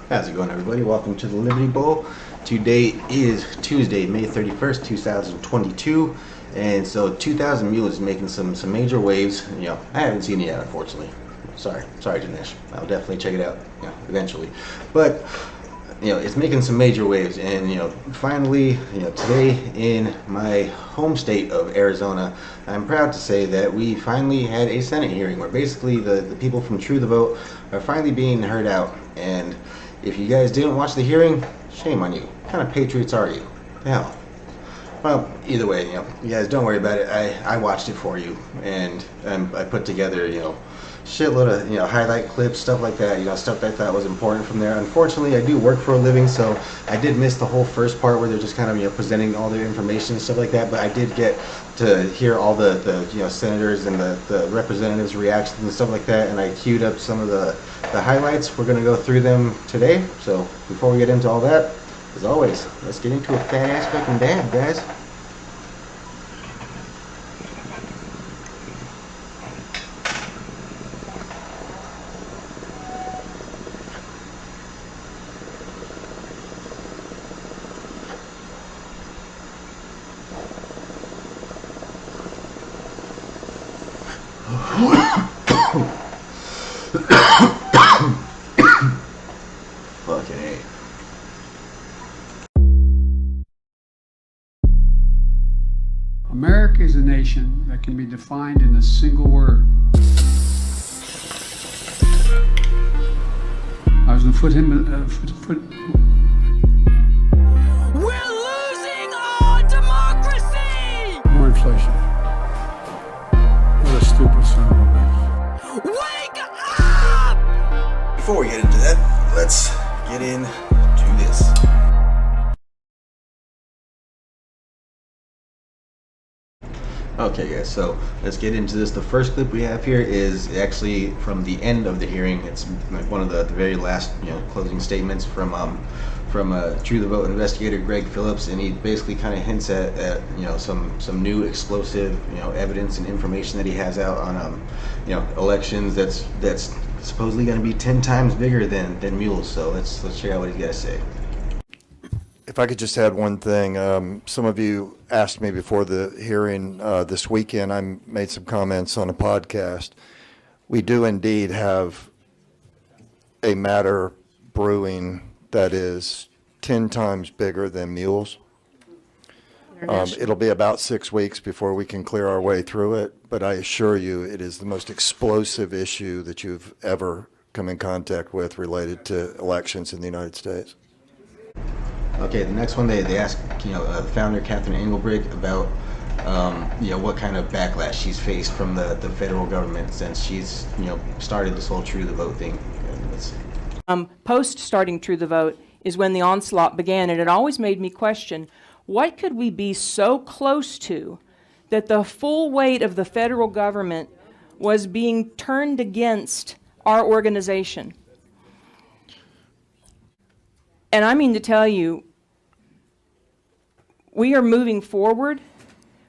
How's it going, everybody? Welcome to the Liberty Bowl. Today is Tuesday, May 31st, 2022. And so 2000 Mules is making some major waves. I haven't seen it yet, unfortunately. Sorry, Dinesh. I'll definitely check it out, eventually. But, it's making some major waves. And, finally, today in my home state of Arizona, I'm proud to say that we finally had a Senate hearing where basically the people from True the Vote are finally being heard out. And if you guys didn't watch the hearing, shame on you. What kind of patriots are you? The hell. Well, either way, you guys don't worry about it. I watched it for you, and I put together, shitload of, highlight clips, stuff like that, stuff that I thought was important from there. Unfortunately, I do work for a living, so I did miss the whole first part where they're just kind of, presenting all their information and stuff like that, but I did get to hear all the senators and the representatives' reactions and stuff like that, and I queued up some of the highlights. We're going to go through them today, so before we get into all that, as always, let's get into a fat ass fucking dab, guys. Fucking A. America is a nation that can be defined in a single word. I was going to put him. We're losing our democracy! More inflation. What a stupid son of a bitch. Wake up! Before we get into that, let's get into this. Okay, guys, so let's get into this. The first clip we have here is actually from the end of the hearing. It's one of the very last, closing statements from True the Vote investigator Greg Phillips, and he basically kind of hints at some new explosive, evidence and information that he has out on, elections that's supposedly going to be 10 times bigger than MULES. So let's check out what he's got to say. If I could just add one thing, some of you asked me before the hearing this weekend. I made some comments on a podcast. We do indeed have a matter brewing that is 10 times bigger than MULES. It'll be about 6 weeks before we can clear our way through it, but I assure you it is the most explosive issue that you've ever come in contact with related to elections in the United States. Okay, the next one they asked, founder Catherine Engelbrecht about, what kind of backlash she's faced from the federal government since she's, started this whole True the Vote thing. Post starting True the Vote is when the onslaught began, and it always made me question, what could we be so close to that the full weight of the federal government was being turned against our organization? And I mean to tell you, we are moving forward.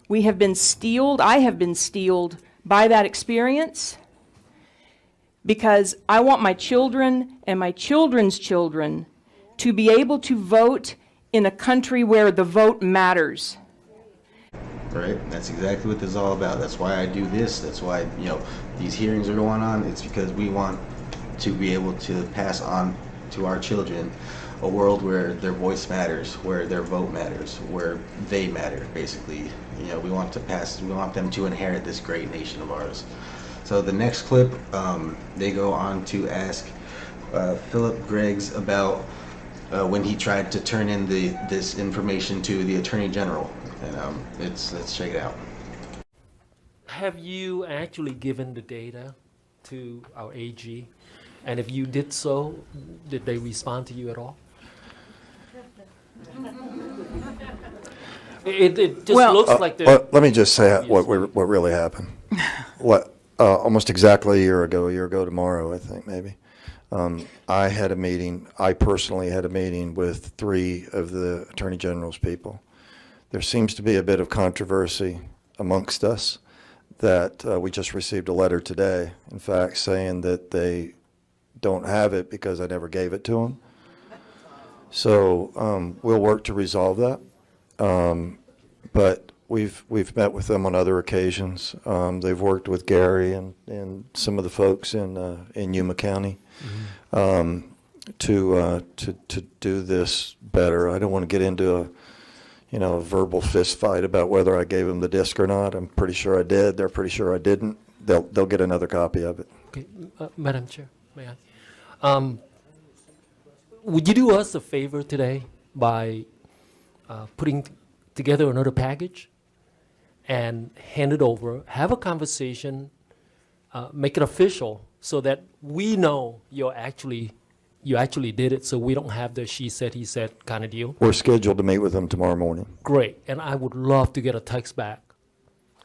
We have been steeled. I have been steeled by that experience because I want my children and my children's children to be able to vote in a country where the vote matters. Right, that's exactly what this is all about. That's why I do this. That's why, these hearings are going on. It's because we want to be able to pass on to our children a world where their voice matters, where their vote matters, where they matter, basically. We want them to inherit this great nation of ours. So the next clip, they go on to ask Philip Greggs about when he tried to turn in this information to the Attorney General. And let's check it out. Have you actually given the data to our AG? And if you did so, did they respond to you at all? It just looks like they're... Let me just say what really happened. Almost exactly a year ago tomorrow, I think, maybe. I personally had a meeting with 3 of the Attorney General's people. There seems to be a bit of controversy amongst us that we just received a letter today, in fact, saying that they don't have it because I never gave it to them. So we'll work to resolve that. But we've met with them on other occasions. They've worked with Gary and some of the folks in Yuma County to do this better. I don't want to get into a verbal fist fight about whether I gave them the disc or not. I'm pretty sure I did. They're pretty sure I didn't. They'll get another copy of it. Okay, Madam Chair, may I? Would you do us a favor today by putting together another package and hand it over, have a conversation, make it official so that we know you actually did it, so we don't have the she said, he said kind of deal? We're scheduled to meet with them tomorrow morning. Great, and I would love to get a text back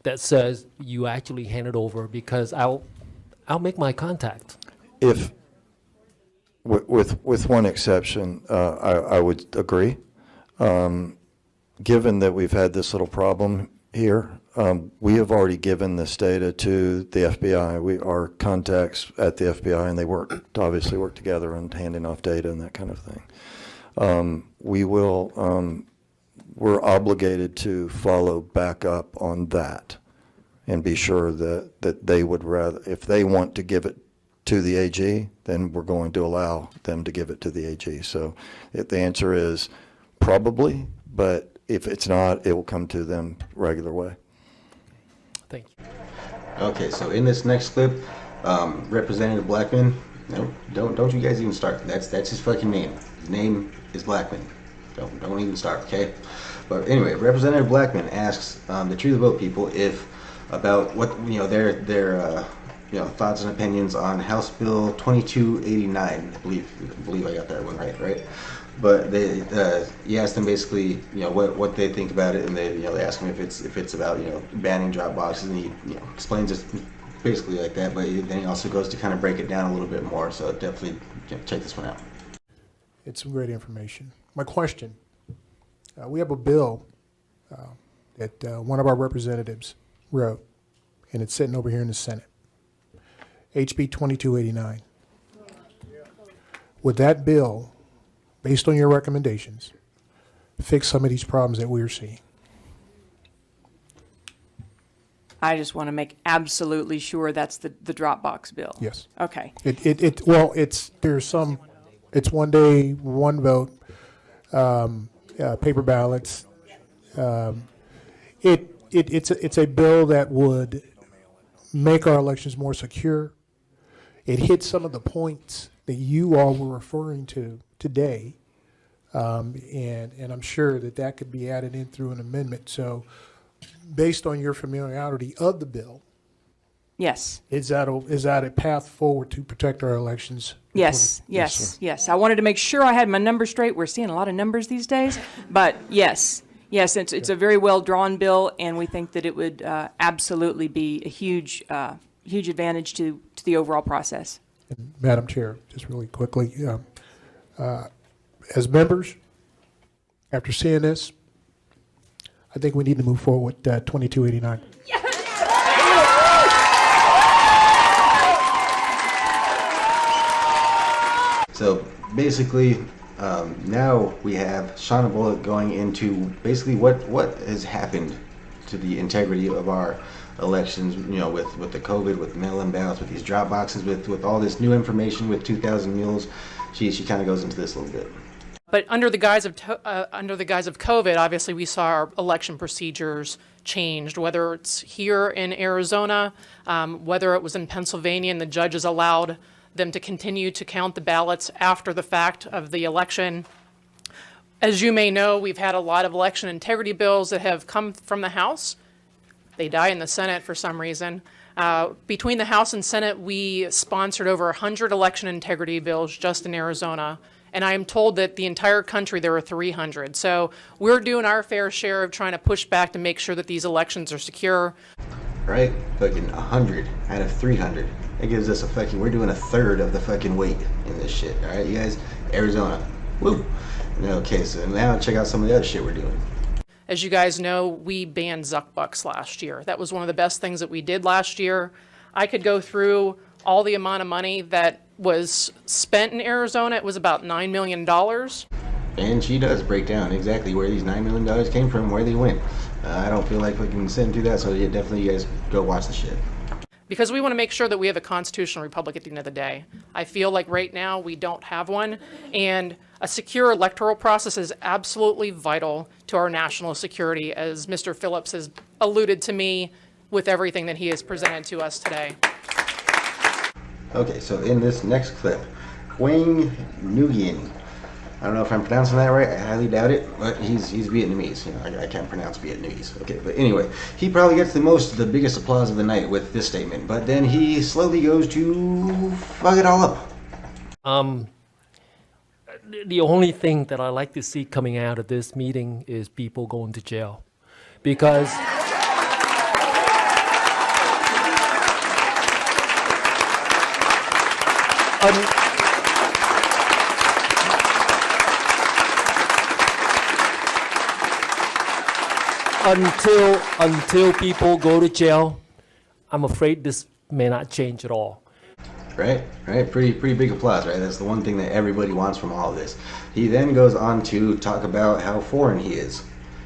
that says you actually handed over, because I'll make my contact. If, with one exception, I would agree. Given that we've had this little problem here, we have already given this data to the FBI. Our contacts at the FBI, and they obviously work together on handing off data and that kind of thing. We're obligated to follow back up on that and be sure that they would rather, if they want to give it to the AG, then we're going to allow them to give it to the AG. So the answer is probably, but if it's not, it will come to them regular way. Thank you. Okay, so in this next clip, Representative Blackman, no, don't you guys even start. That's his fucking name. His name is Blackman. Don't even start, okay? But anyway, Representative Blackman asks the Truth Vote people about what their thoughts and opinions on House Bill 2289. I believe I got that one right? But he asked them basically, what they think about it, and they ask him if it's about banning drop boxes, and he explains it basically like that. But then he also goes to kind of break it down a little bit more. So definitely check this one out. It's some great information. My question: we have a bill that one of our representatives wrote, and it's sitting over here in the Senate. HB 2289. Would that bill, based on your recommendations, fix some of these problems that we're seeing? I just want to make absolutely sure that's the Dropbox bill. Yes. Okay. It's 1 day, 1 vote, paper ballots. It's a bill that would make our elections more secure. It hits some of the points that you all were referring to today, and I'm sure that could be added in through an amendment. So, based on your familiarity of the bill, Yes. is that a path forward to protect our elections? Yes. I wanted to make sure I had my numbers straight. We're seeing a lot of numbers these days, but yes, it's a very well drawn bill, and we think that it would absolutely be a huge advantage to the overall process. And Madam Chair, just really quickly, as members, after seeing this, I think we need to move forward with 2289. So basically, now we have Shauna Bullock going into basically what has happened to the integrity of our elections, with the COVID, with mail-in ballots, with these drop boxes, with all this new information, with 2,000 mules. She kind of goes into this a little bit. But under the guise of COVID, obviously we saw our election procedures changed, whether it's here in Arizona, whether it was in Pennsylvania, and the judges allowed them to continue to count the ballots after the fact of the election. As you may know, we've had a lot of election integrity bills that have come from the House. They die in the Senate for some reason. Between the House and Senate, we sponsored over 100 election integrity bills just in Arizona. And I am told that the entire country there are 300. So we're doing our fair share of trying to push back to make sure that these elections are secure. Right? Fucking 100 out of 300. That gives us we're doing a third of the fucking weight in this shit. All right, you guys? Arizona. Woo! Okay, so now check out some of the other shit we're doing. As you guys know, we banned Zuckbucks last year. That was one of the best things that we did last year. I could go through all the amount of money that was spent in Arizona. It was about $9 million. And she does break down exactly where these $9 million came from, where they went. I don't feel like we can sit through that, so yeah, definitely you guys go watch the shit. Because we want to make sure that we have a constitutional republic at the end of the day. I feel like right now we don't have one, and a secure electoral process is absolutely vital to our national security, as Mr. Phillips has alluded to me with everything that he has presented to us today. Okay, so in this next clip, Quang Nguyen. I don't know if I'm pronouncing that right. I highly doubt it, but he's Vietnamese. You know, I can't pronounce Vietnamese. Okay, but anyway, he probably gets the biggest applause of the night with this statement. But then he slowly goes to fuck it all up. The only thing that I like to see coming out of this meeting is people going to jail, because until people go to jail, I'm afraid this may not change at all. Right. Pretty big applause, right? That's the one thing that everybody wants from all of this. He then goes on to talk about how foreign he is,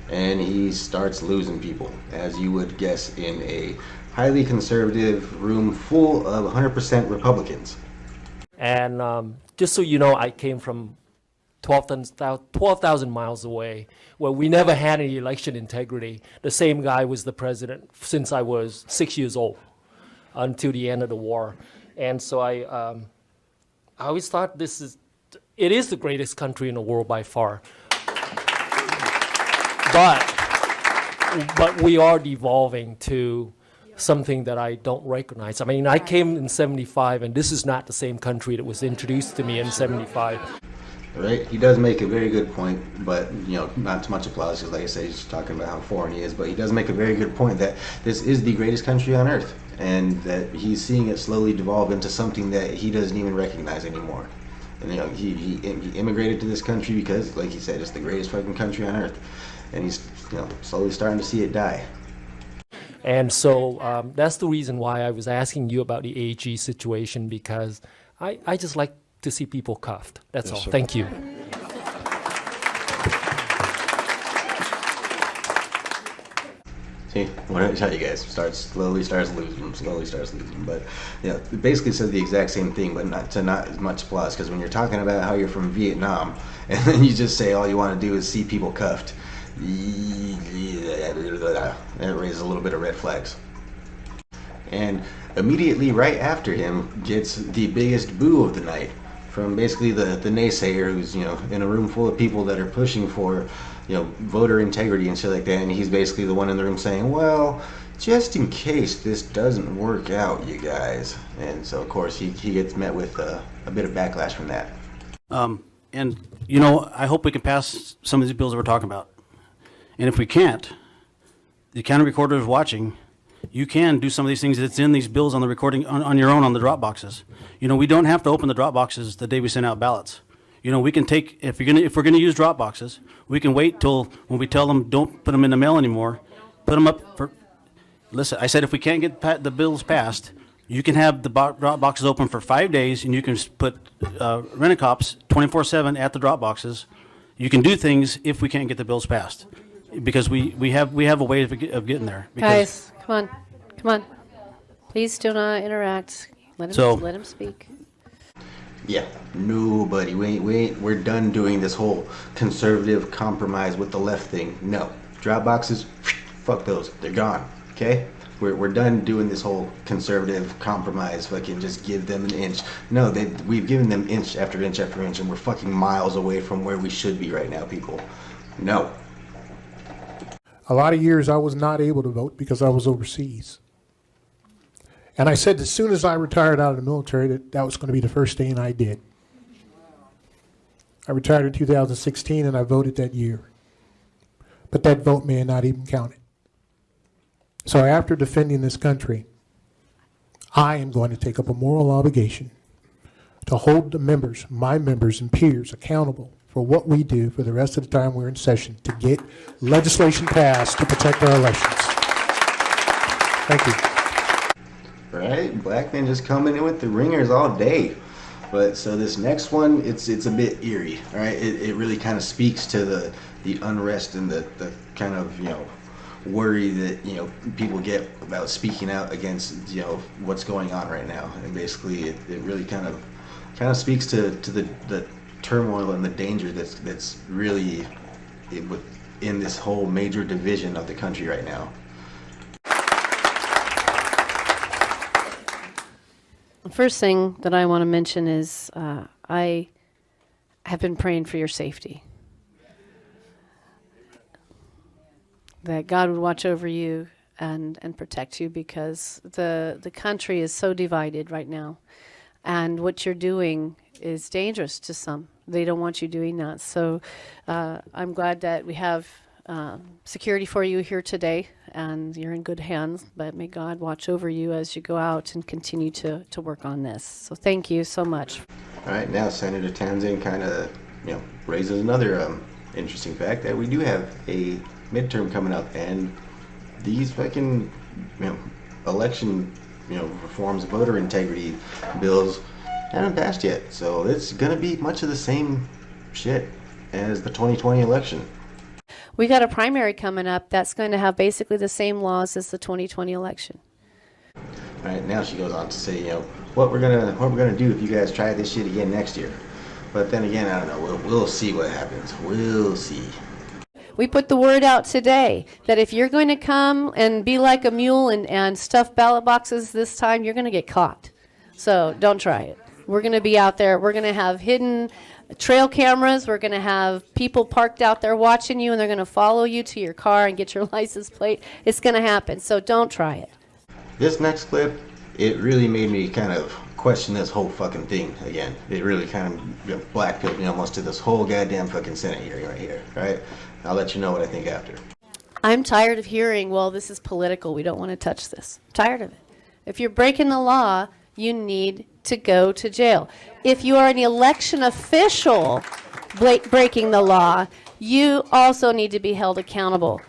and he starts losing people, as you would guess, in a highly conservative room full of 100% Republicans. And just so you know, I came from 12,000 miles away, where we never had any election integrity. The same guy was the president since I was 6 years old, until the end of the war. And so I always thought it is the greatest country in the world by far. But we are devolving to something that I don't recognize. I mean, I came in 75, and this is not the same country that was introduced to me in 75. Right, he does make a very good point, but not too much applause, because like I said, he's talking about how foreign he is, but he does make a very good point that this is the greatest country on earth, and that he's seeing it slowly devolve into something that he doesn't even recognize anymore. And he immigrated to this country because, like he said, it's the greatest fucking country on earth, and he's slowly starting to see it die. And so that's the reason why I was asking you about the AG situation, because I just like to see people cuffed. That's all. Sir. Thank you. See, what I tell you guys, slowly starts losing. But it basically said the exact same thing, but not as much applause. Because when you're talking about how you're from Vietnam, and then you just say all you want to do is see people cuffed, that raises a little bit of red flags. And immediately right after him gets the biggest boo of the night from basically the naysayer, who's in a room full of people that are pushing for voter integrity and shit like that, and he's basically the one in the room saying, well, just in case this doesn't work out, you guys. And so of course he gets met with a bit of backlash from that. And I hope we can pass some of these bills that we're talking about. And if we can't, the county recorder is watching. You can do some of these things that's in these bills on the recording on your own on the drop boxes. We don't have to open the drop boxes the day we send out ballots. We can take, if we're gonna use drop boxes, we can wait till when we tell them don't put them in the mail anymore, put them up for. Listen, I said if we can't get the bills passed, you can have the drop boxes open for 5 days, and you can put rent-a-cops 24/7 at the drop boxes. You can do things if we can't get the bills passed, because we have a way of getting there. Guys, come on. Please do not interact. Let him speak. Yeah, nobody. We're done doing this whole conservative compromise with the left thing. No, drop boxes, fuck those. They're gone. Okay, we're done doing this whole conservative compromise. Fucking just give them an inch. No, we've given them inch after inch after inch, and we're fucking miles away from where we should be right now, people. No. A lot of years I was not able to vote because I was overseas. And I said as soon as I retired out of the military that was going to be the first thing I did. I retired in 2016 and I voted that year. But that vote may have not even counted. So after defending this country, I am going to take up a moral obligation to hold the members, my members and peers, accountable for what we do for the rest of the time we're in session to get legislation passed to protect our elections. Thank you. Right? Black men just coming in with the ringers all day. But so this next one, it's a bit eerie, all right? It really kind of speaks to the unrest and the kind of, worry that, people get about speaking out against, what's going on right now. And basically it really kind of speaks to the turmoil and the danger that's really in this whole major division of the country right now. The first thing that I want to mention is I have been praying for your safety. That God would watch over you and protect you, because the country is so divided right now. And what you're doing is dangerous to some. They don't want you doing that. So I'm glad that we have security for you here today, and you're in good hands. But may God watch over you as you go out and continue to work on this. So thank you so much. All right, now Senator Townsend kind of, raises another interesting fact that we do have a midterm coming up, and these fucking, election, reforms, voter integrity bills haven't passed yet. So it's gonna be much of the same shit as the 2020 election. We got a primary coming up that's going to have basically the same laws as the 2020 election. All right, now she goes on to say, what we're gonna do if you guys try this shit again next year. But then again, I don't know. We'll see what happens. We'll see. We put the word out today that if you're going to come and be like a mule and stuff ballot boxes this time, you're going to get caught. So don't try it. We're going to be out there. We're going to have hidden trail cameras. We're going to have people parked out there watching you, and they're going to follow you to your car and get your license plate. It's going to happen. So don't try it. This next clip, it really made me kind of question this whole fucking thing again. It really kind of blackpilled me almost to this whole goddamn fucking Senate hearing right here, right? I'll let you know what I think after. I'm tired of hearing, well, this is political. We don't want to touch this. I'm tired of it. If you're breaking the law, you need to go to jail. If you are an election official breaking the law, you also need to be held accountable.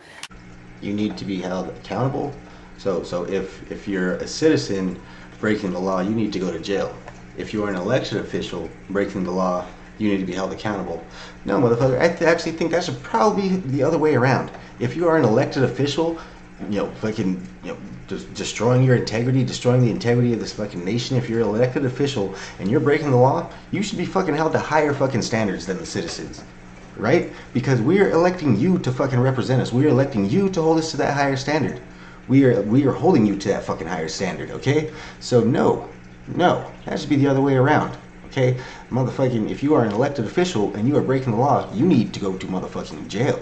You need to be held accountable? So if you're a citizen breaking the law, you need to go to jail. If you're an elected official breaking the law, you need to be held accountable. No, motherfucker, I actually think that should probably be the other way around. If you are an elected official, just destroying your integrity, destroying the integrity of this fucking nation, if you're an elected official and you're breaking the law, you should be fucking held to higher fucking standards than the citizens. Right? Because we're electing you to fucking represent us. We're electing you to hold us to that higher standard. We are holding you to that fucking higher standard, okay? So no, that should be the other way around. Okay, motherfucking, if you are an elected official and you are breaking the law, you need to go to motherfucking jail.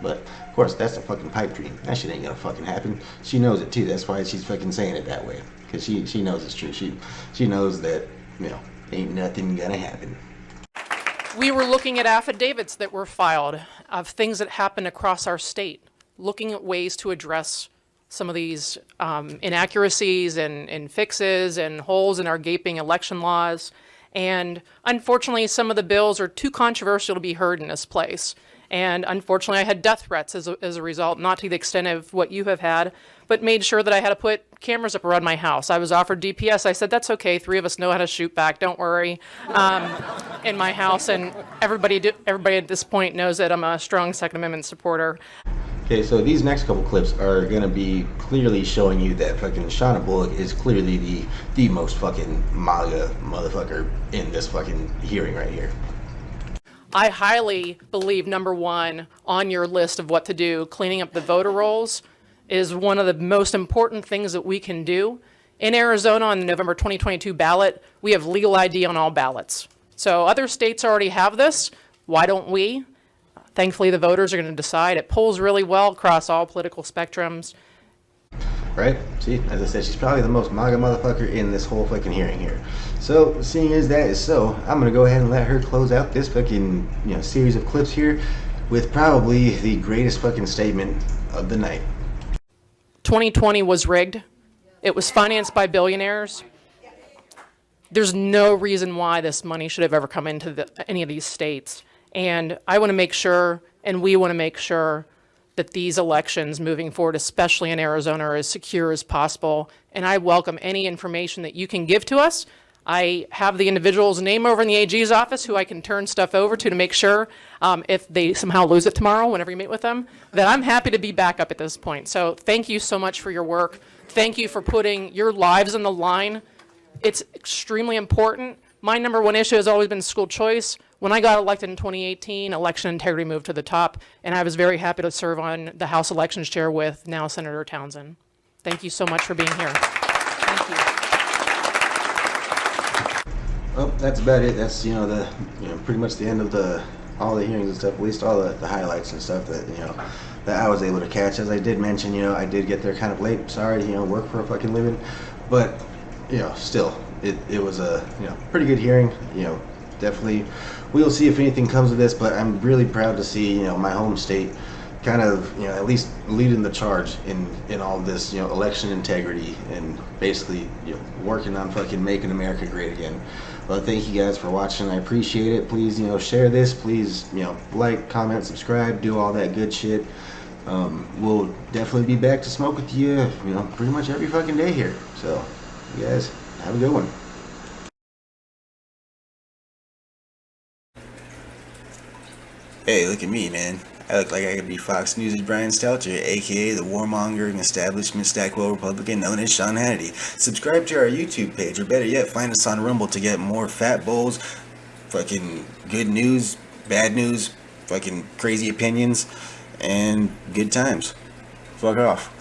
But, of course, that's a fucking pipe dream. That shit ain't gonna fucking happen. She knows it too. That's why she's fucking saying it that way. Because she knows it's true. She knows that, ain't nothing gonna happen. We were looking at affidavits that were filed of things that happened across our state, looking at ways to address some of these inaccuracies and fixes and holes in our gaping election laws. And unfortunately, some of the bills are too controversial to be heard in this place. And unfortunately, I had death threats as a result, not to the extent of what you have had, but made sure that I had to put cameras up around my house. I was offered DPS. I said, that's okay. 3 of us know how to shoot back. Don't worry. In my house. And everybody at this point knows that I'm a strong Second Amendment supporter. Okay, so these next couple clips are gonna be clearly showing you that fucking Shauna Bullock is clearly the most fucking MAGA motherfucker in this fucking hearing right here. I highly believe, number one, on your list of what to do, cleaning up the voter rolls is one of the most important things that we can do. In Arizona, on the November 2022 ballot, we have legal ID on all ballots. So other states already have this. Why don't we? Thankfully, the voters are going to decide. It polls really well across all political spectrums. Right? See, as I said, she's probably the most MAGA motherfucker in this whole fucking hearing here. So, seeing as that is so, I'm going to go ahead and let her close out this fucking, series of clips here with probably the greatest fucking statement of the night. 2020 was rigged. It was financed by billionaires. There's no reason why this money should have ever come into any of these states. And I want to make sure, and we want to make sure, that these elections moving forward, especially in Arizona, are as secure as possible. And I welcome any information that you can give to us. I have the individual's name over in the AG's office who I can turn stuff over to make sure if they somehow lose it tomorrow, whenever you meet with them, that I'm happy to be back up at this point. So thank you so much for your work. Thank you for putting your lives on the line. It's extremely important. My number one issue has always been school choice. When I got elected in 2018, election integrity moved to the top, and I was very happy to serve on the House Elections Chair with now Senator Townsend. Thank you so much for being here. Thank you. Well, that's about it. That's pretty much the end of all the hearings and stuff. At least all the highlights and stuff that that I was able to catch. As I did mention, I did get there kind of late. Sorry, work for a fucking living, but still, it was a pretty good hearing. Definitely, we'll see if anything comes of this. But I'm really proud to see my home state kind of at least leading the charge in all this election integrity and basically working on fucking making America great again. Well, thank you guys for watching. I appreciate it. Please share this. Please like, comment, subscribe, do all that good shit. We'll definitely be back to smoke with you pretty much every fucking day here. So you guys have a good one. Hey, look at me, man. I look like I could be Fox News' Brian Stelter, aka the warmongering establishment Stackwell Republican known as Sean Hannity. Subscribe to our YouTube page, or better yet, find us on Rumble to get more fat bowls, fucking good news, bad news, fucking crazy opinions, and good times. Fuck off.